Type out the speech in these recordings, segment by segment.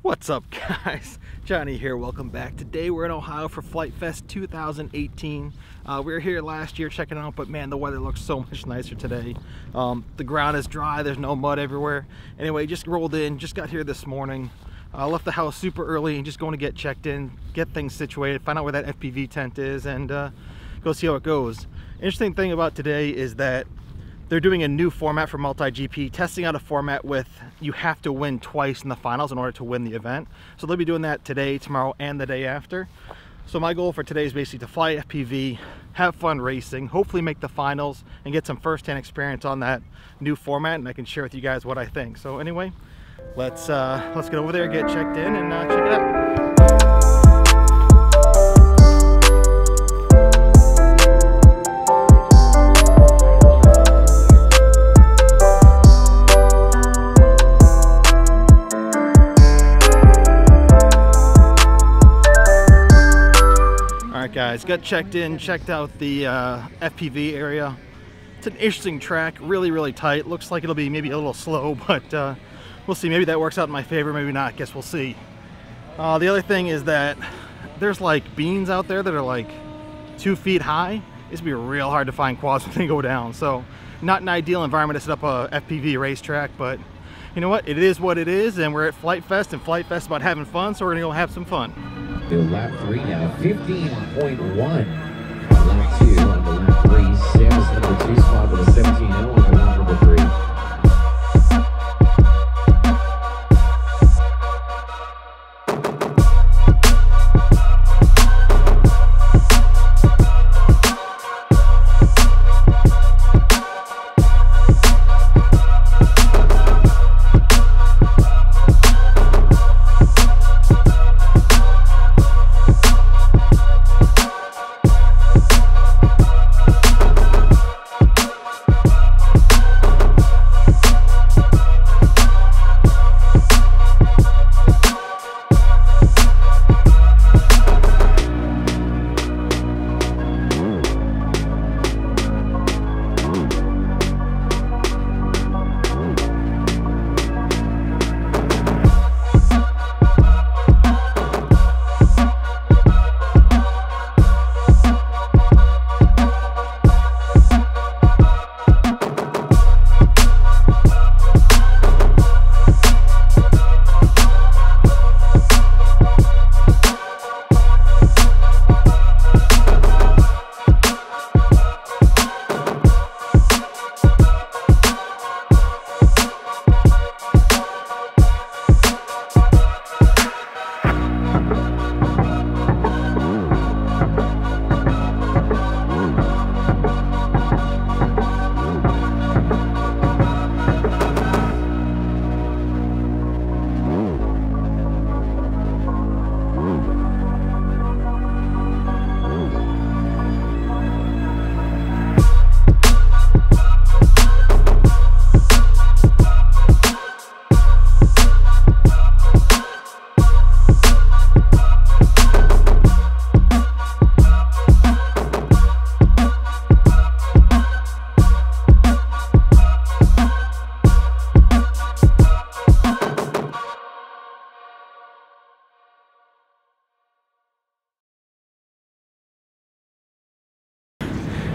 What's up, guys? Johnny here. Welcome back. Today we're in Ohio for Flite Fest 2018. We were here last year checking it out, but man, the weather looks so much nicer today. The ground is dry, there's no mud everywhere. Anyway, just rolled in, just got here this morning. Left the house super early and just going to get checked in, get things situated, find out where that FPV tent is, and go see how it goes. Interesting thing about today is that they're doing a new format for MultiGP, testing out a format with you have to win twice in the finals in order to win the event. So they'll be doing that today, tomorrow, and the day after. So my goal for today is basically to fly FPV, have fun racing, hopefully make the finals, and get some first-hand experience on that new format, and I can share with you guys what I think. So anyway, let's get over there, get checked in, and check it out. Guys, got checked in, checked out the FPV area. It's an interesting track, really tight. Looks like it'll be maybe a little slow, but we'll see. Maybe that works out in my favor, maybe not. Guess we'll see. The other thing is that there's like beans out there that are like 2 feet high. It's gonna be real hard to find quads when they go down. So not an ideal environment to set up a FPV racetrack, but you know what? It is what it is, and we're at Flite Fest, and Flite Fest is about having fun, so we're gonna go have some fun. To lap 3 now, 15.1. Lap 2 on the lap 3. Sam's number 2 spot with a 17.0 on the lap number 3.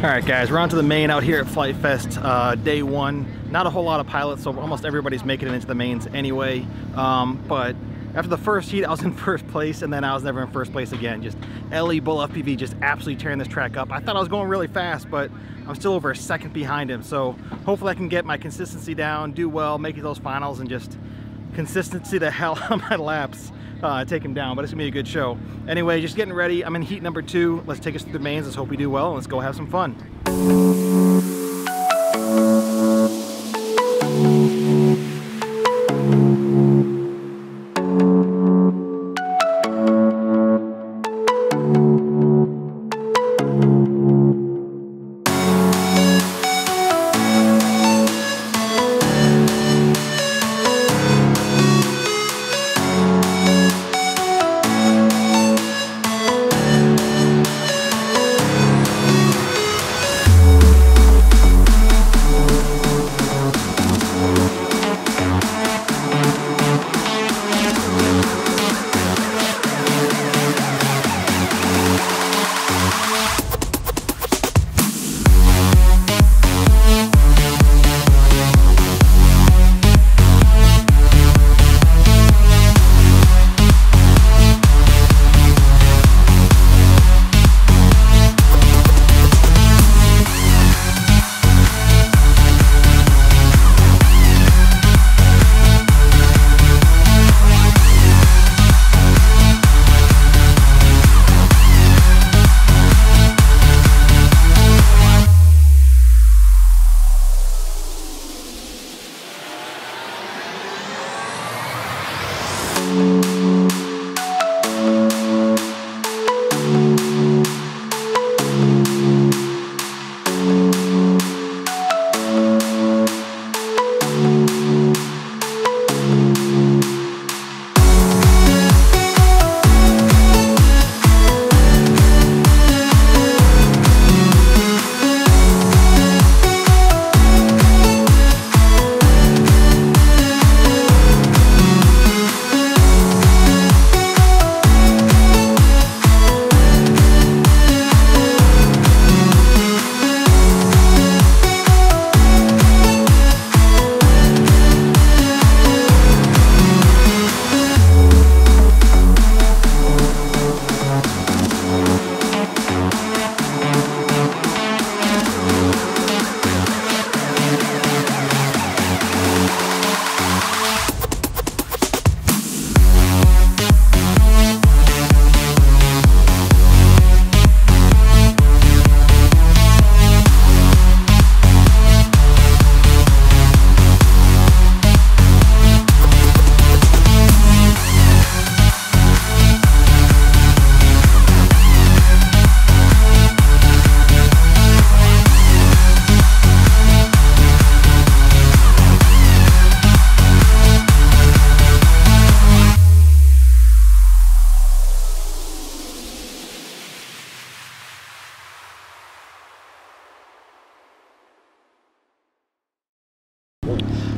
Alright guys, we're on to the main out here at Flite Fest, day 1. Not a whole lot of pilots, so almost everybody's making it into the mains anyway. But after the first heat, I was in first place, and then I was never in first place again. Just LE Bull FPV just absolutely tearing this track up. I thought I was going really fast, but I'm still over a second behind him. So hopefully I can get my consistency down, do well, make it those finals, and just consistency the hell on my laps. Take him down, but it's gonna be a good show. Anyway, just getting ready. I'm in heat number 2. Let's take us through the mains. Let's hope we do well, and let's go have some fun.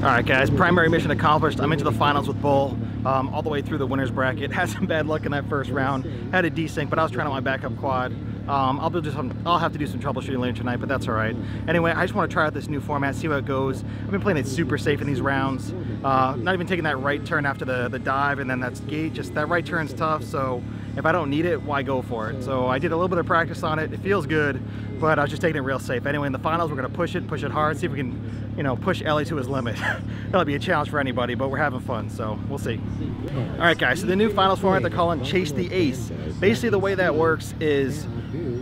Alright guys, primary mission accomplished. I'm into the finals with Bull, all the way through the winner's bracket. Had some bad luck in that first round. Had a desync, but I was trying out my backup quad. I'll have to do some troubleshooting later tonight, but that's alright. Anyway, I just want to try out this new format, see how it goes. I've been playing it super safe in these rounds. Not even taking that right turn after the dive, and then that's gate. Just that right turn's tough, so if I don't need it, why go for it? So I did a little bit of practice on it. It feels good, but I was just taking it real safe. Anyway, in the finals, we're going to push it hard, see if we can, you know, push Ellie to his limit. That'll be a challenge for anybody, but we're having fun, so we'll see. All right, guys, so the new finals format they're calling Chase the Ace. Basically, the way that works is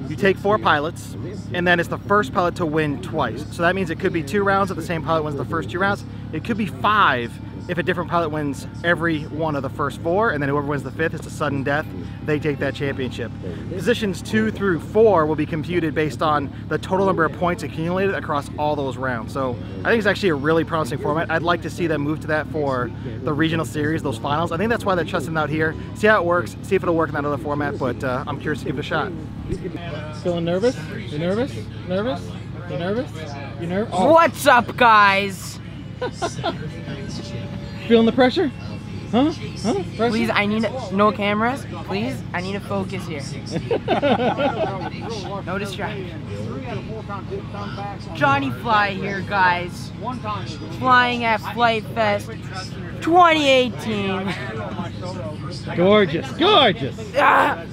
you take 4 pilots, and then it's the first pilot to win twice. So that means it could be 2 rounds if the same pilot wins the first 2 rounds. It could be 5 if a different pilot wins every one of the first 4, and then whoever wins the 5th, it's a sudden death, they take that championship. Positions 2 through 4 will be computed based on the total number of points accumulated across all those rounds. So I think it's actually a really promising format. I'd like to see them move to that for the regional series, those finals. I think that's why they're testing it out here. See how it works, see if it'll work in that other format, but I'm curious to give it a shot. Feeling nervous? You nervous? Nervous? You nervous? You nervous? Oh. What's up, guys? Feeling the pressure? Huh? Huh? Pressure? Please, I need no cameras. Please, I need to focus here. No distraction. Johnny Fly here, guys. Flying at Flite Fest 2018. Gorgeous, gorgeous. Ah!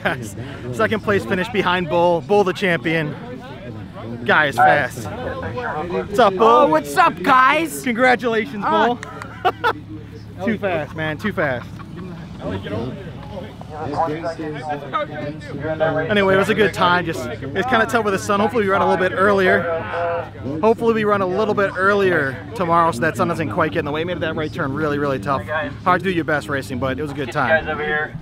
Guys, second place finish behind Bull. Bull the champion. Guy is fast. What's up, Bull? Oh, what's up, guys? Congratulations, Bull. Too fast, man. Too fast. Anyway, it was a good time. Just it's kind of tough with the sun. Hopefully we run a little bit earlier. Hopefully we run a little bit earlier tomorrow so that sun doesn't quite get in the way. Made that right turn really, really tough. Hard to do your best racing, but it was a good time. Guys over here.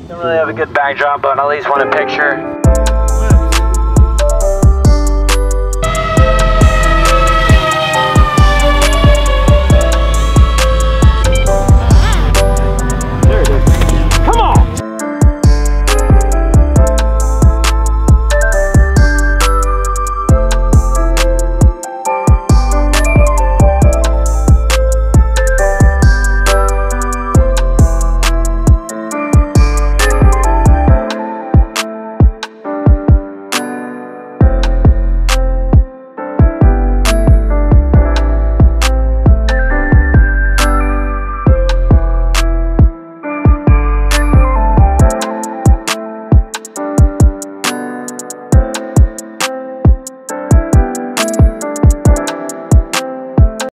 Don't really have a good backdrop, but at least want a picture.